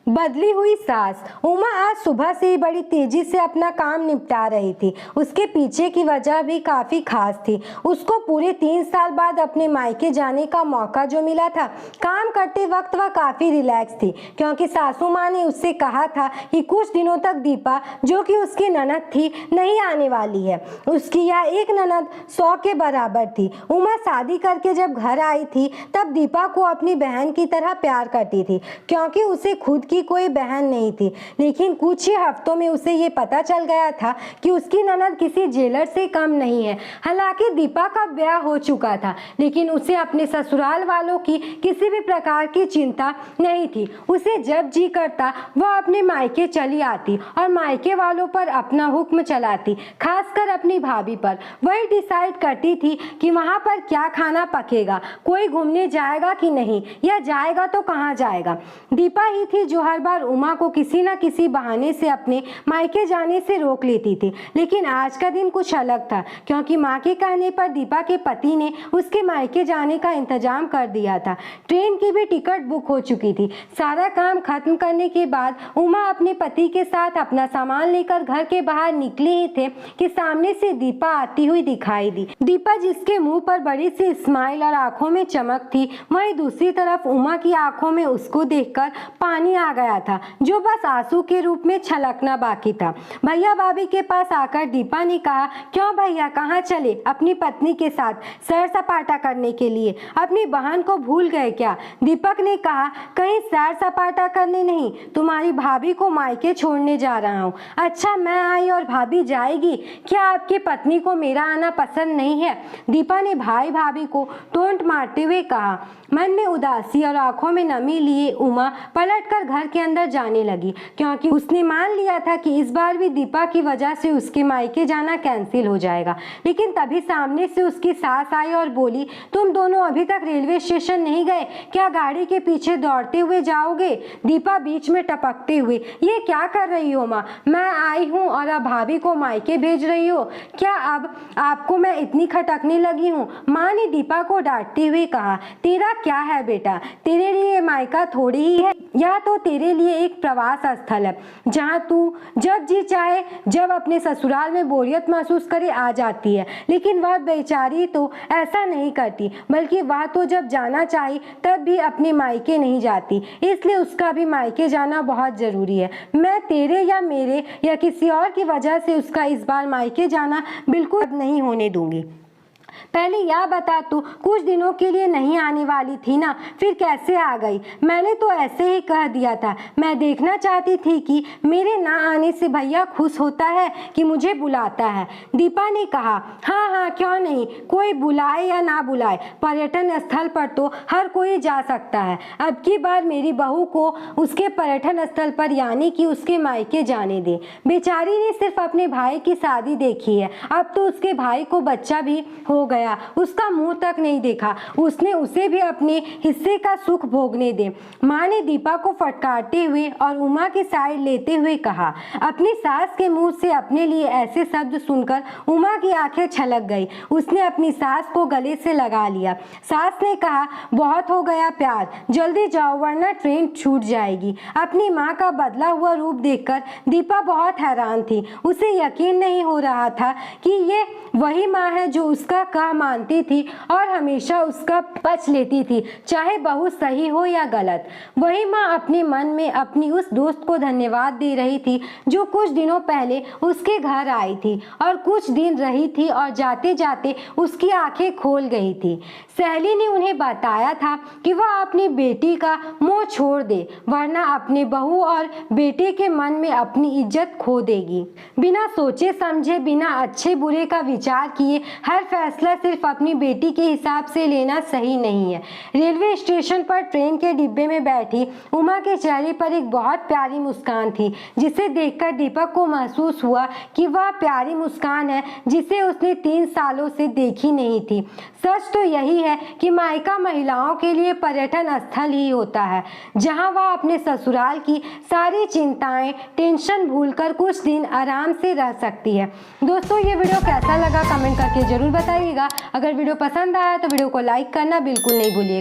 बदली हुई सास। उमा आज सुबह से ही बड़ी तेजी से अपना काम निपटा रही थी। उसके पीछे की वजह भी काफी खास थी। उसको पूरे 3 साल बाद अपने मायके जाने का मौका जो मिला था, काम करते वक्त वह काफी रिलैक्स थी, क्योंकि सासू माँ ने उससे कहा था कि कुछ दिनों तक दीपा, जो कि उसकी ननद थी, नहीं आने वाली है। उसकी यह एक ननद 100 के बराबर थी। उमा शादी करके जब घर आई थी, तब दीपा को अपनी बहन की तरह प्यार करती थी, क्योंकि उसे खुद की कोई बहन नहीं थी। लेकिन कुछ ही हफ्तों में उसे ये पता चल गया था कि उसकी ननद किसी जेलर से कम नहीं है। हालांकि दीपा का ब्याह हो चुका था, लेकिन उसे अपने ससुराल वालों की किसी भी प्रकार की चिंता नहीं थी। उसे जब जी करता वह अपने मायके चली आती और मायके वालों पर अपना हुक्म चलाती, खासकर अपनी भाभी पर। वही डिसाइड करती थी कि वहाँ पर क्या खाना पकेगा, कोई घूमने जाएगा कि नहीं, या जाएगा तो कहाँ जाएगा। दीपा ही थी जो हर बार उमा को किसी न किसी बहाने से अपने मायके जाने से रोक लेती थी। लेकिन आज का दिन कुछ अलग था, क्योंकि माँ के कहने पर दीपा के पति ने उसके मायके जाने का इंतजाम कर दिया था। ट्रेन की भी टिकट बुक हो चुकी थी। सारा काम खत्म करने के बाद उमा अपने पति के साथ अपना सामान लेकर घर के बाहर निकले ही थे कि सामने से दीपा आती हुई दिखाई दी। दीपा, जिसके मुंह पर बड़ी सी स्माइल और आंखों में चमक थी, वहीं दूसरी तरफ उमा की आंखों में उसको देखकर पानी आ गया था, जो बस आंसू के रूप में छलकना बाकी था। भैया भाभी के पास आकर दीपा ने कहा, क्यों भैया, कहाँ चले? अपनी पत्नी के साथ सैर सपाटा करने के लिए? अपनी बहन को भूल गए क्या? दीपक ने कहा, कहीं सैर सपाटा करने नहीं, तुम्हारी भाभी को मायके छोड़ने जा रहा हूँ। अच्छा, मैं आई और भाभी जाएगी? क्या आपकी पत्नी को मेरा आना पसंद नहीं है? दीपा ने भाई भाभी को टोंट मारते हुए कहा। मन में उदासी और आंखों में नमी लिए उमा पलटकर घर के अंदर जाने लगी, क्योंकि उसने मान लिया था कि इस बार भी दीपा की वजह से उसके मायके जाना कैंसिल हो जाएगा। लेकिन तभी सामने से उसकी सास आई और बोली, तुम दोनों अभी तक रेलवे स्टेशन नहीं गए क्या? गाड़ी के पीछे दौड़ते हुए जाओगे? दीपा बीच में टपकते हुए, ये क्या कर रही हो माँ? मैं आई हूँ और अब भाभी को मायके भेज रही हो? क्या अब आपको मैं इतनी खटकने लगी हूँ? माँ ने दीपा को डांटते हुए कहा, तेरा क्या है बेटा, तेरे लिए मायका थोड़ी ही है, यह तो तेरे लिए एक प्रवास स्थल है, जहाँ तू जब जी चाहे, जब अपने ससुराल में बोरियत महसूस करे आ जाती है। लेकिन वह बेचारी तो ऐसा नहीं करती, बल्कि वह तो जब जाना चाहे तब भी अपने मायके नहीं जाती, इसलिए उसका भी मायके जाना बहुत जरूरी है। मैं तेरे या मेरे या किसी और की वजह से उसका इस बार मायके जाना बिल्कुल नहीं होने दूंगी। पहले यह बता, तू कुछ दिनों के लिए नहीं आने वाली थी ना, फिर कैसे आ गई? मैंने तो ऐसे ही कह दिया था। मैं देखना चाहती थी कि मेरे ना आने से भैया खुश होता है कि मुझे बुलाता है। दीपा ने कहा, हाँ हाँ, क्यों नहीं, कोई बुलाए या ना बुलाए, पर्यटन स्थल पर तो हर कोई जा सकता है। अब की बार मेरी बहू को उसके पर्यटन स्थल पर, यानी कि उसके मायके जाने दे। बेचारी ने सिर्फ अपने भाई की शादी देखी है, अब तो उसके भाई को बच्चा भी हो गया, उसका मुंह तक नहीं देखा। उसने उसे भी अपने हिस्से का सुख भोगने दे। माँ ने दीपा को फटकारते हुए और उमा की साइड लेते हुए कहा। अपनी सास के मुंह से अपने लिए ऐसे शब्द सुनकर उमा की आंखें छलक गई। उसने अपनी सास को गले से लगा लिया। सास ने कहा, बहुत हो गया प्यार, जल्दी जाओ वरना ट्रेन छूट जाएगी। अपनी माँ का बदला हुआ रूप देखकर दीपा बहुत हैरान थी। उसे यकीन नहीं हो रहा था कि ये वही माँ है जो उसका कहा मानती थी और हमेशा उसका पक्ष लेती थी, चाहे बहू सही हो या गलत। वही माँ अपने मन में अपनी उस दोस्त को धन्यवाद दे रही थी जो कुछ दिनों पहले उसके घर आई थी और कुछ दिन रही थी और जाते जाते उसकी आंखें खोल गई थी। सहेली ने उन्हें बताया था कि वह अपनी बेटी का मोह छोड़ दे, वरना अपने बहू और बेटे के मन में अपनी इज्जत खो देगी। बिना सोचे समझे, बिना अच्छे बुरे का विचार किए हर फैसला सिर्फ अपनी बेटी के हिसाब से लेना सही नहीं है। रेलवे स्टेशन पर ट्रेन के डिब्बे में बैठी उमा के चेहरे पर एक बहुत प्यारी मुस्कान थी, जिसे देखकर दीपक को महसूस हुआ कि वह प्यारी मुस्कान है जिसे उसने 3 सालों से देखी नहीं थी। सच तो यही है कि मायका महिलाओं के लिए पर्यटन स्थल ही होता है, जहां वह अपने ससुराल की सारी चिंताएं, टेंशन भूलकर कुछ दिन आराम से रह सकती है। दोस्तों, ये वीडियो कैसा लगा कमेंट करके जरूर बताइएगा। अगर वीडियो पसंद आया तो वीडियो को लाइक करना बिल्कुल नहीं भूलिएगा।